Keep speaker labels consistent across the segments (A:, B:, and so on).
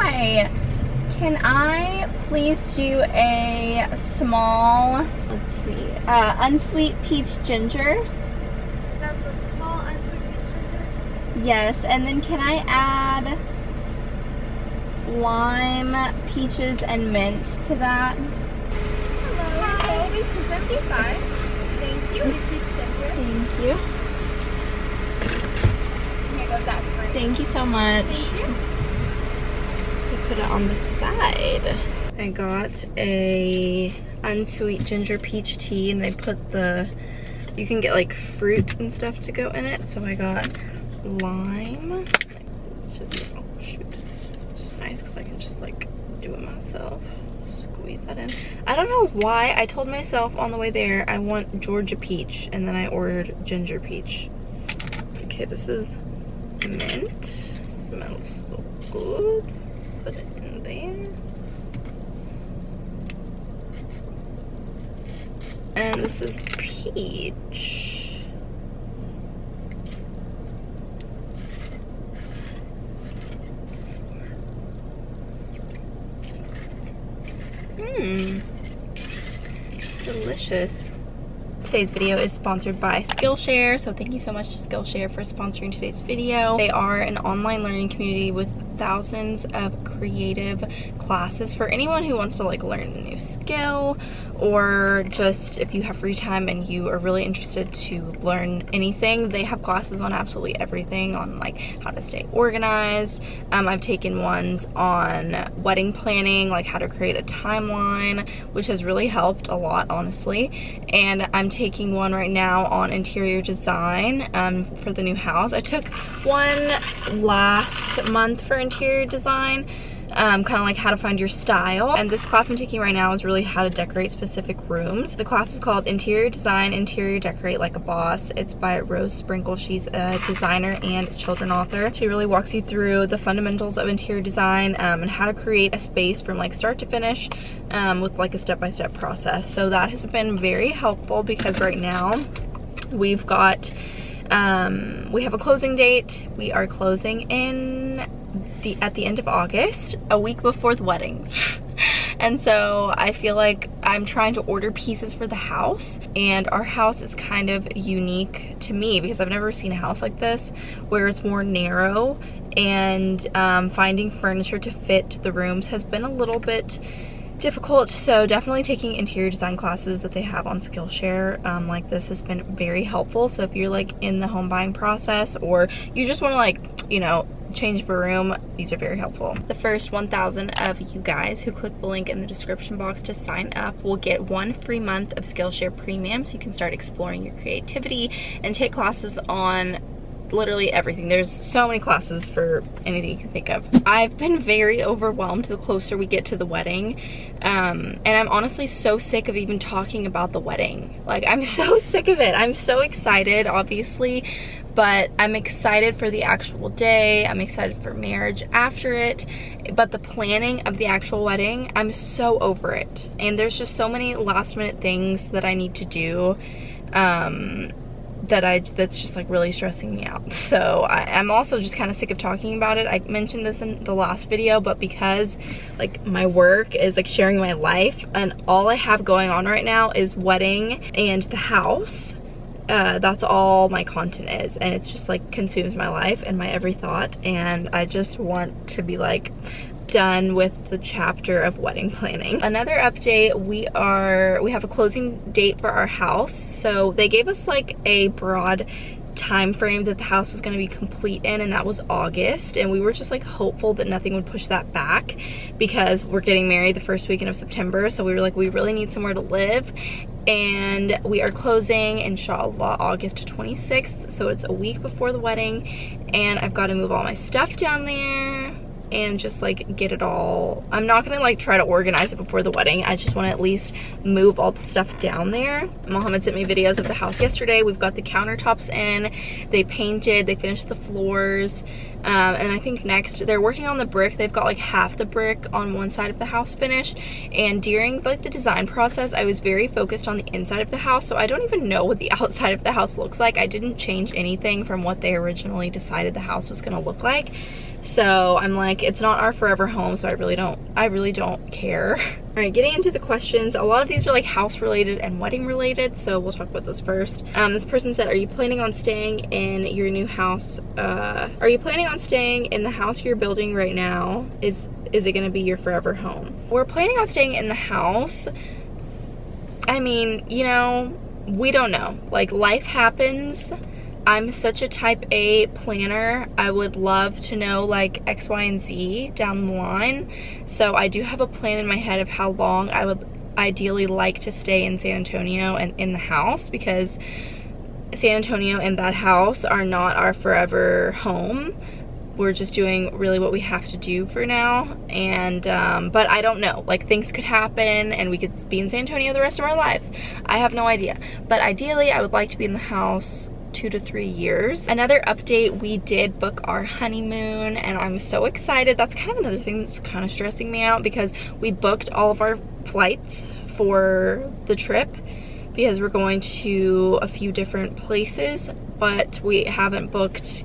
A: Hi, can I please do a small, let's see, unsweet peach ginger?
B: That's a small unsweet peach ginger?
A: Yes, and then can I add lime, peaches, and mint to that?
B: Hello, so it'll be $2.75. Thank you. Peach ginger.
A: Thank you.
B: Here goes that for you.
A: Thank you so much.
B: Thank you.
A: Put it on the side. I got a unsweet ginger peach tea, and they put you can get like fruit and stuff to go in it. So I got lime. It's just, oh shoot. It's nice because I can just like do it myself. Squeeze that in. I don't know why I told myself on the way there I want Georgia peach, and then I ordered ginger peach. Okay, this is mint. Smells so good. Put it in there. And this is peach. Delicious. Today's video is sponsored by Skillshare, so thank you so much to Skillshare for sponsoring today's video. They are an online learning community with thousands of creative classes for anyone who wants to like learn a new skill, or just if you have free time and you are really interested to learn anything. They have classes on absolutely everything, on like how to stay organized. I've taken ones on wedding planning, like how to create a timeline, which has really helped a lot, honestly. And I'm taking one right now on interior design for the new house. I took one last month for interior design, kind of like how to find your style, and this class I'm taking right now is really how to decorate specific rooms. The class is called Interior Design, Interior Decorate Like a Boss. It's by Rose Sprinkle. She's a designer and children author. She really walks you through the fundamentals of interior design and how to create a space from like start to finish with like a step-by-step process. So that has been very helpful because right now we've got we have a closing date. We are closing at the end of August, a week before the wedding. And so I feel like I'm trying to order pieces for the house, and our house is kind of unique to me because I've never seen a house like this where it's more narrow, and finding furniture to fit the rooms has been a little bit difficult. So definitely taking interior design classes that they have on Skillshare like this has been very helpful. So if you're like in the home buying process, or you just want to like, you know, change your room, these are very helpful. The first 1,000 of you guys who click the link in the description box to sign up will get 1 free month of Skillshare Premium, so you can start exploring your creativity and take classes on literally everything. There's so many classes for anything you can think of. I've been very overwhelmed the closer we get to the wedding, and I'm honestly so sick of even talking about the wedding. Like, I'm so sick of it. I'm so excited, obviously, but I'm excited for the actual day. I'm excited for marriage after it, but the planning of the actual wedding, I'm so over it. And there's just so many last minute things that I need to do that's just like really stressing me out. So I'm also just kind of sick of talking about it. I mentioned this in the last video, but because like my work is like sharing my life, and all I have going on right now is wedding and the house, that's all my content is, and it's just like consumes my life and my every thought, and I just want to be like done with the chapter of wedding planning. Another update, we have a closing date for our house. So they gave us like a broad time frame that the house was going to be complete in, and that was August, and we were just like hopeful that nothing would push that back because we're getting married the first weekend of September. So we were like, we really need somewhere to live, and we are closing inshallah August 26th, so it's a week before the wedding, and I've got to move all my stuff down there and just like get it all. I'm not gonna like try to organize it before the wedding. I just want to at least move all the stuff down there. Mohammed sent me videos of the house yesterday. We've got the countertops in, they painted, they finished the floors, and I think next they're working on the brick. They've got like half the brick on one side of the house finished, and during like the design process I was very focused on the inside of the house, so I don't even know what the outside of the house looks like. I didn't change anything from what they originally decided the house was gonna look like. So I'm like, it's not our forever home, so I really don't care. All right, getting into the questions. A lot of these are like house related and wedding related, so we'll talk about those first. This person said, are you planning on staying in your new house? Are you planning on staying in the house you're building right now? Is it gonna be your forever home? We're planning on staying in the house. I mean, you know, we don't know. Like, life happens. I'm such a type A planner. I would love to know like X, Y, and Z down the line. So I do have a plan in my head of how long I would ideally like to stay in San Antonio and in the house, because San Antonio and that house are not our forever home. We're just doing really what we have to do for now. And but I don't know, like things could happen and we could be in San Antonio the rest of our lives. I have no idea. But ideally I would like to be in the house 2 to 3 years. Another update, we did book our honeymoon and I'm so excited. That's kind of another thing that's kind of stressing me out, because we booked all of our flights for the trip because we're going to a few different places, but we haven't booked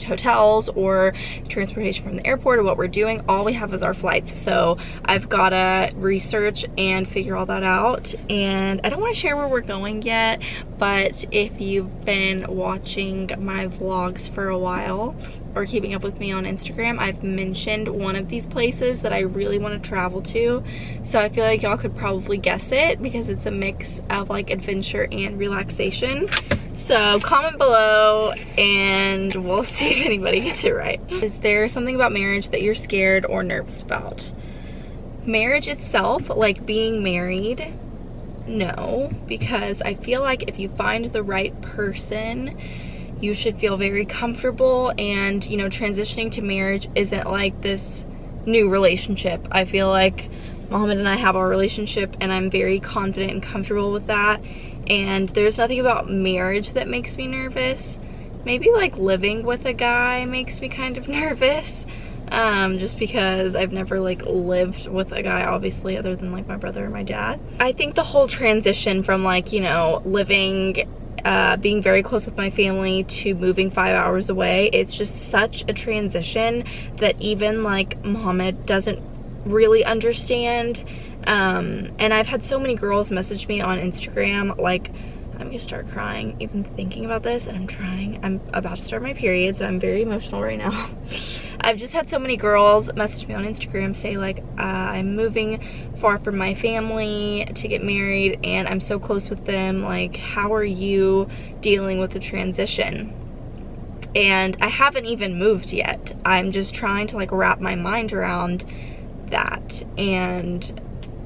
A: hotels or transportation from the airport or what we're doing. All we have is our flights. So I've gotta research and figure all that out. And I don't want to share where we're going yet, but if you've been watching my vlogs for a while or keeping up with me on Instagram, I've mentioned one of these places that I really want to travel to. So I feel like y'all could probably guess it because it's a mix of like adventure and relaxation. So comment below and we'll see if anybody gets it right. Is there something about marriage that you're scared or nervous about? Marriage itself, like being married, no, because I feel like if you find the right person, you should feel very comfortable, and you know, transitioning to marriage isn't like this new relationship. I feel like Mohammed and I have our relationship and I'm very confident and comfortable with that, and there's nothing about marriage that makes me nervous. Maybe like living with a guy makes me kind of nervous, just because I've never like lived with a guy, obviously, other than like my brother or my dad. I think the whole transition from like, you know, living being very close with my family to moving 5 hours away, it's just such a transition that even like Mohammed doesn't really understand. And I've had so many girls message me on Instagram, like, I'm gonna start crying even thinking about this, and I'm about to start my period, so I'm very emotional right now. I've just had so many girls message me on Instagram, say like, I'm moving far from my family to get married and I'm so close with them, like how are you dealing with the transition? And I haven't even moved yet. I'm just trying to like wrap my mind around that. And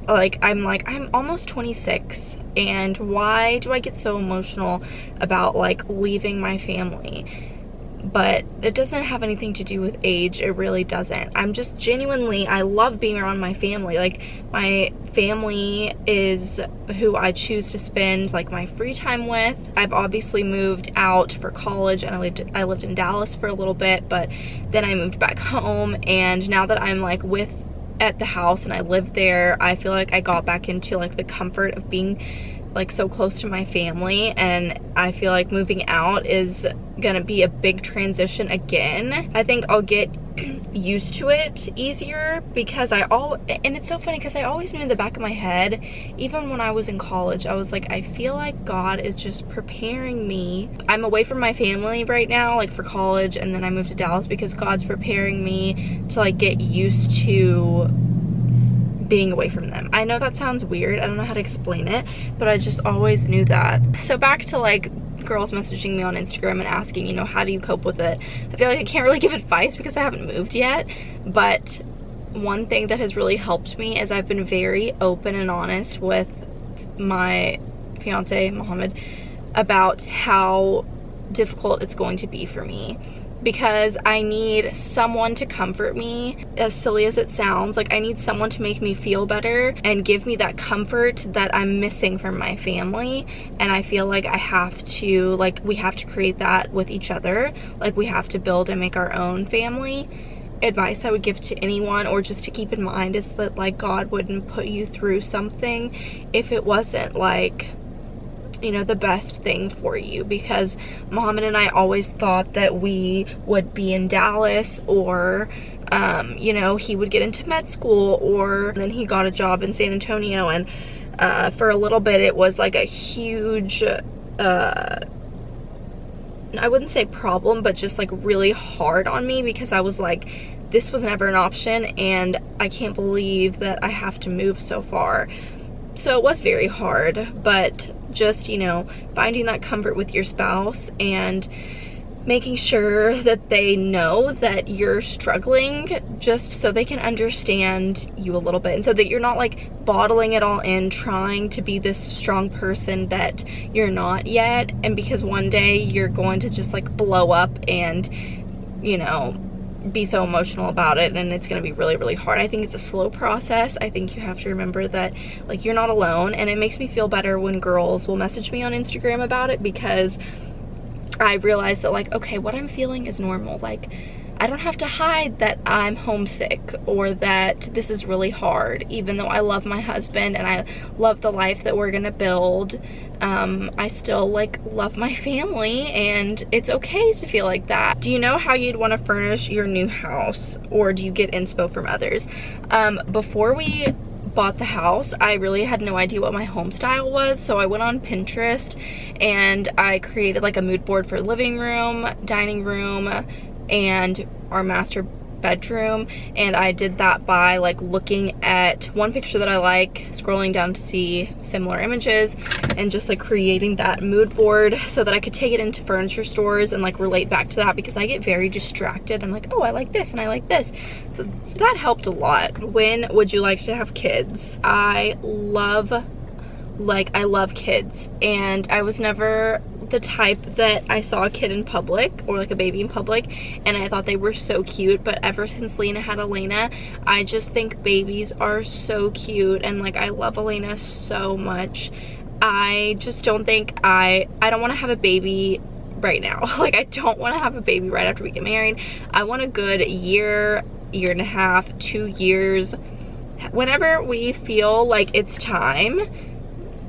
A: I'm almost 26, and why do I get so emotional about like leaving my family? But it doesn't have anything to do with age. It really doesn't. I'm just genuinely, I love being around my family. Like, my family is who I choose to spend like my free time with. I've obviously moved out for college and I lived in Dallas for a little bit, but then I moved back home, and now that I'm like at the house and I live there, I feel like I got back into like the comfort of being like so close to my family, and I feel like moving out is gonna be a big transition again. I think I'll get used to it easier because and it's so funny because I always knew in the back of my head, even when I was in college, I was like, I feel like God is just preparing me. I'm away from my family right now, like for college, and then I moved to Dallas because God's preparing me to like get used to being away from them. I know that sounds weird, I don't know how to explain it, but I just always knew that. So back to like girls messaging me on Instagram and asking, you know, how do you cope with it? I feel like I can't really give advice because I haven't moved yet, but one thing that has really helped me is I've been very open and honest with my fiance, Mohammed, about how difficult it's going to be for me, because I need someone to comfort me. As silly as it sounds, like I need someone to make me feel better and give me that comfort that I'm missing from my family. And I feel like we have to create that with each other. Like, we have to build and make our own family. Advice I would give to anyone, or just to keep in mind, is that like God wouldn't put you through something if it wasn't like you know, the best thing for you, because Muhammad and I always thought that we would be in Dallas, or you know, he would get into med school, or then he got a job in San Antonio, and for a little bit it was like a huge I wouldn't say problem, but just like really hard on me, because I was like, this was never an option, and I can't believe that I have to move so far. So it was very hard, but just, you know, finding that comfort with your spouse and making sure that they know that you're struggling, just so they can understand you a little bit, and so that you're not like bottling it all in, trying to be this strong person that you're not yet, and because one day you're going to just like blow up and, you know, be so emotional about it, and it's going to be really, really hard. I think it's a slow process. I think you have to remember that like you're not alone, and it makes me feel better when girls will message me on Instagram about it, because I realized that like, okay, what I'm feeling is normal. Like, I don't have to hide that I'm homesick or that this is really hard, even though I love my husband and I love the life that we're gonna build. I still like love my family, and it's okay to feel like that. Do you know how you'd want to furnish your new house, or do you get inspo from others? Before we bought the house, I really had no idea what my home style was, so I went on Pinterest and I created like a mood board for living room, dining room, and our master bedroom, and I did that by like looking at one picture that I like, scrolling down to see similar images, and just like creating that mood board so that I could take it into furniture stores and like relate back to that, because I get very distracted. I'm like, oh, I like this and I like this, so that helped a lot. When would you like to have kids? I love kids, and I was never the type that I saw a kid in public or like a baby in public and I thought they were so cute, but ever since Lena had Elena, I just think babies are so cute, and like I love Elena so much. I just don't think I don't want to have a baby right now. Like, I don't want to have a baby right after we get married. I want a good year and a half, 2 years. Whenever we feel like it's time,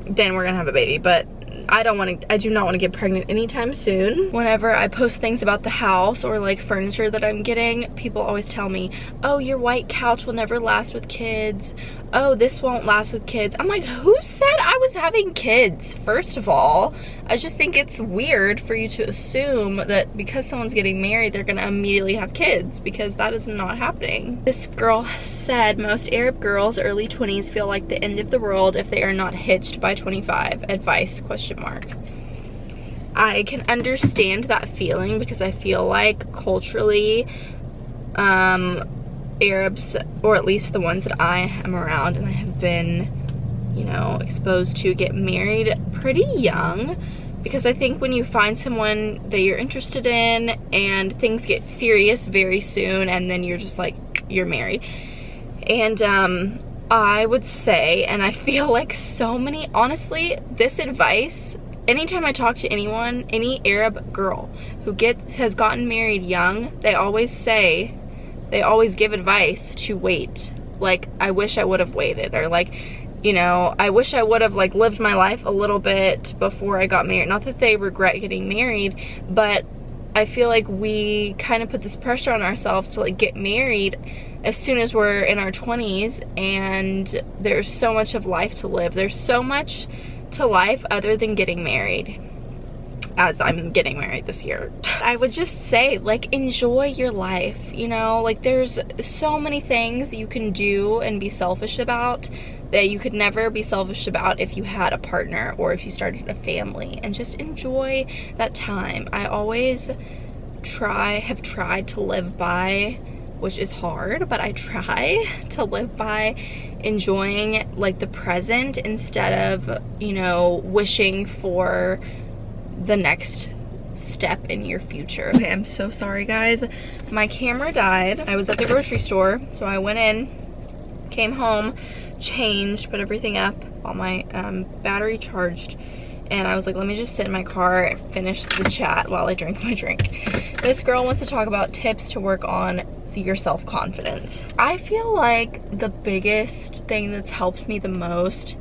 A: then we're gonna have a baby, but I do not want to get pregnant anytime soon. Whenever I post things about the house or like furniture that I'm getting, people always tell me, oh, your white couch will never last with kids. Oh, this won't last with kids. I'm like, who said I was having kids? First of all, I just think it's weird for you to assume that because someone's getting married, they're gonna immediately have kids, because that is not happening. This girl said most Arab girls early 20s feel like the end of the world if they are not hitched by 25. Advice? ? I can understand that feeling, because I feel like culturally, Arabs, or at least the ones that I am around and I have been, you know, exposed to, get married pretty young, because I think when you find someone that you're interested in and things get serious very soon, and then you're just like, you're married. And I would say, and I feel like so many, honestly, this advice, anytime I talk to anyone, any Arab girl who has gotten married young, they always give advice to wait. Like, I wish I would have waited, or like, you know, I wish I would have like lived my life a little bit before I got married. Not that they regret getting married, but I feel like we kind of put this pressure on ourselves to like get married as soon as we're in our 20s, and there's so much of life to live. There's so much to life other than getting married, as I'm getting married this year. I would just say, like, enjoy your life, you know? Like, there's so many things you can do and be selfish about that you could never be selfish about if you had a partner or if you started a family, and just enjoy that time. I always have tried to live by, which is hard, but I try to live by enjoying like the present instead of, you know, wishing for the next step in your future. Okay, I'm so sorry guys. My camera died. I was at the grocery store, so I went in, came home, changed, put everything up while my battery charged, and I was like, let me just sit in my car and finish the chat while I drink my drink. This girl wants to talk about tips to work on your self-confidence. I feel like the biggest thing that's helped me the most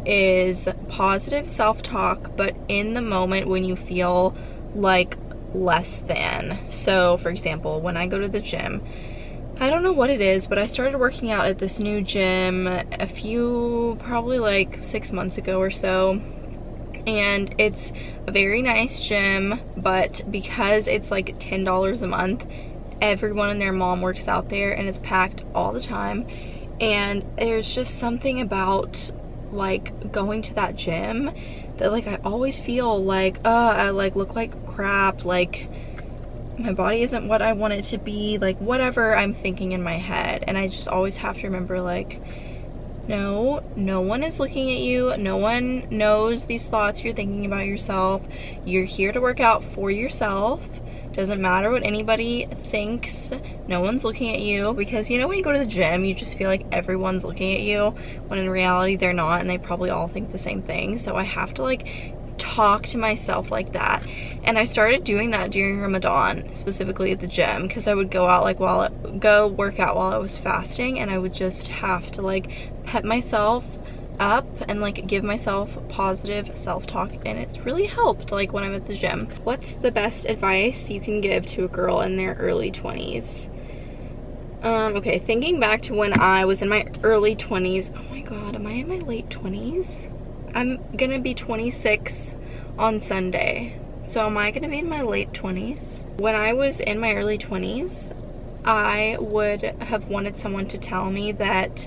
A: is positive self-talk, but in the moment when you feel like less than. So for example, when I go to the gym, I don't know what it is, but I started working out at this new gym probably like 6 months ago or so. And it's a very nice gym, but because it's like $10 a month, everyone and their mom works out there and it's packed all the time. And there's just something about like going to that gym that like I always feel like I like look like crap, like my body isn't what I want it to be, like whatever I'm thinking in my head. And I just always have to remember, like, no one is looking at you, no one knows these thoughts you're thinking about yourself. You're here to work out for yourself. Doesn't matter what anybody thinks, no one's looking at you. Because you know, when you go to the gym, you just feel like everyone's looking at you, when in reality they're not, and they probably all think the same thing. So I have to like talk to myself like that. And I started doing that during Ramadan, specifically at the gym, because I would go out like go work out while I was fasting, and I would just have to like pep myself up and like give myself positive self-talk, and it's really helped like when I'm at the gym. What's the best advice you can give to a girl in their early 20s? Okay, thinking back to when I was in my early 20s, oh my god, am I in my late 20s? I'm gonna be 26 on Sunday. So am I gonna be in my late 20s? When I was in my early 20s, I would have wanted someone to tell me that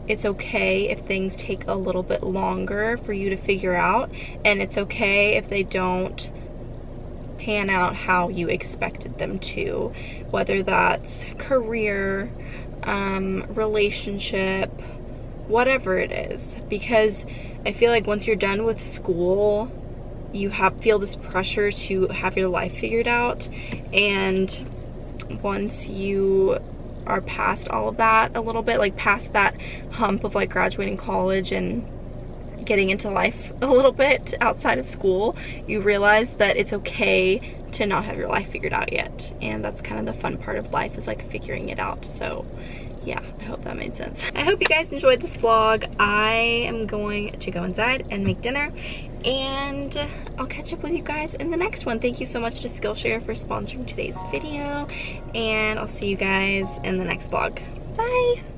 A: it's okay if things take a little bit longer for you to figure out, and it's okay if they don't pan out how you expected them to, whether that's career, relationship, whatever it is. Because I feel like once you're done with school, you feel this pressure to have your life figured out, and once you are past all of that a little bit, like past that hump of like graduating college and getting into life a little bit outside of school, you realize that it's okay to not have your life figured out yet. And that's kind of the fun part of life, is like figuring it out. So yeah, I hope that made sense. I hope you guys enjoyed this vlog. I am going to go inside and make dinner, and I'll catch up with you guys in the next one. Thank you so much to Skillshare for sponsoring today's video, and I'll see you guys in the next vlog. Bye!